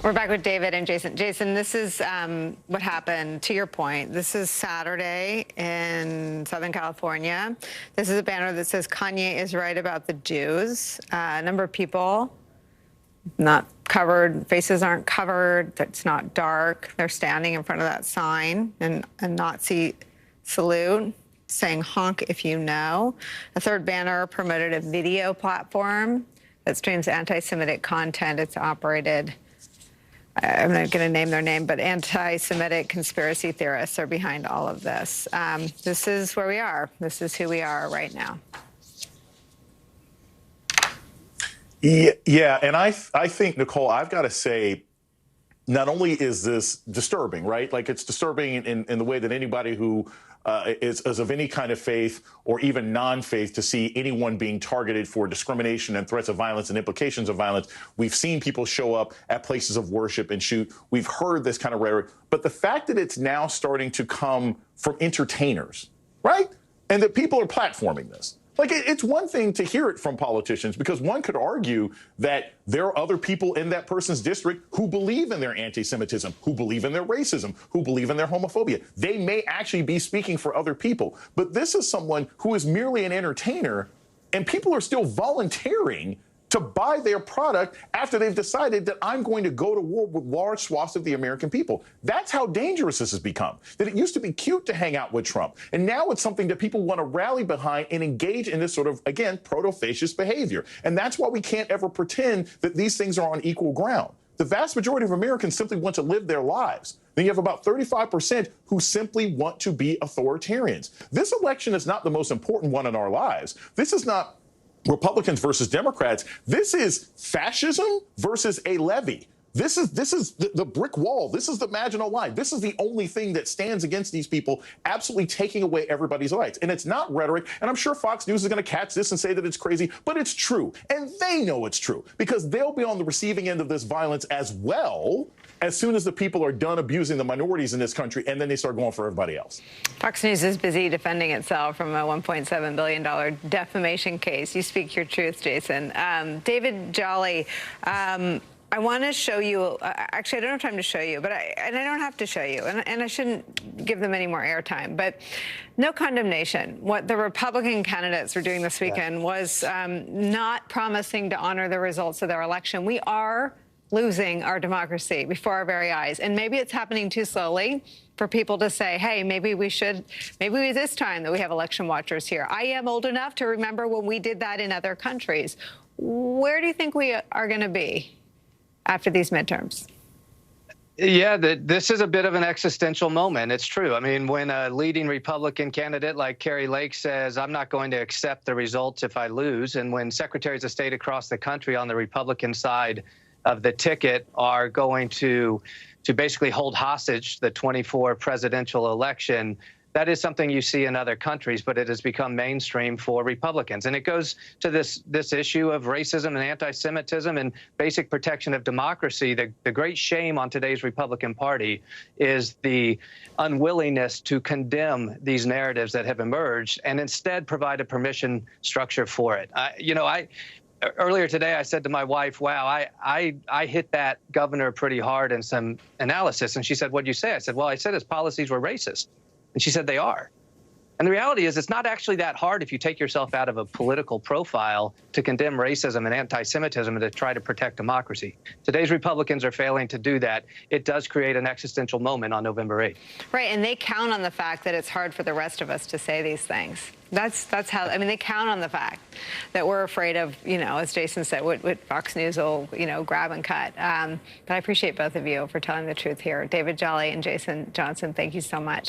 We're back with David and Jason. Jason, this is what happened, to your point. This is Saturday in Southern California. This is a banner that says Kanye is right about the Jews. A number of people not covered, faces aren't covered, it's not dark. They're standing in front of that sign and a Nazi salute saying honk if you know. A third banner promoted a video platform that streams anti-Semitic content. It's operated, I'm not going to name their name, but anti-Semitic conspiracy theorists are behind all of this. This is where we are. This is who we are right now. Yeah, and I think, Nicole, I've got to say, not only is this disturbing, right? Like, it's disturbing in the way that anybody who is of any kind of faith or even non-faith to see anyone being targeted for discrimination and threats of violence and implications of violence. We've seen people show up at places of worship and shoot. We've heard this kind of rhetoric. But the fact that it's now starting to come from entertainers, right? And that people are platforming this. Like, it's one thing to hear it from politicians, because one could argue that there are other people in that person's district who believe in their anti-Semitism, who believe in their racism, who believe in their homophobia. They may actually be speaking for other people. But this is someone who is merely an entertainer, and people are still volunteering to buy their product after they've decided that I'm going to go to war with large swaths of the American people. That's how dangerous this has become. That it used to be cute to hang out with Trump, and now it's something that people want to rally behind and engage in this sort of, again, proto-fascist behavior. And that's why we can't ever pretend that these things are on equal ground. The vast majority of Americans simply want to live their lives. Then you have about 35% who simply want to be authoritarians. This election is not the most important one in our lives. This is not Republicans versus Democrats. This is fascism versus a levee. This is the brick wall. This is the Maginot Line. This is the only thing that stands against these people absolutely taking away everybody's rights. And it's not rhetoric. And I'm sure Fox News is going to catch this and say that it's crazy, but it's true. And they know it's true, because they'll be on the receiving end of this violence as well as soon as the people are done abusing the minorities in this country, and then they start going for everybody else. Fox News is busy defending itself from a $1.7 billion defamation case. You speak your truth, Jason. David Jolly, I want to show you, actually, I don't have time to show you, but I don't have to show you, and I shouldn't give them any more airtime, but no condemnation. What the Republican candidates were doing this weekend was not promising to honor the results of their election. We are losing our democracy before our very eyes, and maybe it's happening too slowly for people to say, hey, maybe this time that we have election watchers here. I am old enough to remember when we did that in other countries. Where do you think we are going to be after these midterms? Yeah, this is a bit of an existential moment. It's true. I mean, when a leading Republican candidate like Kari Lake says, I'm not going to accept the results if I lose, and when secretaries of state across the country on the Republican side of the ticket are going to basically hold hostage the 24 presidential election, that is something you see in other countries, but it has become mainstream for Republicans. And it goes to this issue of racism and anti-Semitism and basic protection of democracy. The great shame on today's Republican Party is the unwillingness to condemn these narratives that have emerged and instead provide a permission structure for it. Earlier today, I said to my wife, wow, I hit that governor pretty hard in some analysis. And she said, what'd you say? I said, well, I said his policies were racist. And she said, they are. And the reality is, it's not actually that hard if you take yourself out of a political profile to condemn racism and anti-Semitism and to try to protect democracy. Today's Republicans are failing to do that. It does create an existential moment on November 8th. Right, and they count on the fact that it's hard for the rest of us to say these things. That's how, I mean, they count on the fact that we're afraid of, as Jason said, what Fox News will, grab and cut. But I appreciate both of you for telling the truth here. David Jolly and Jason Johnson, thank you so much.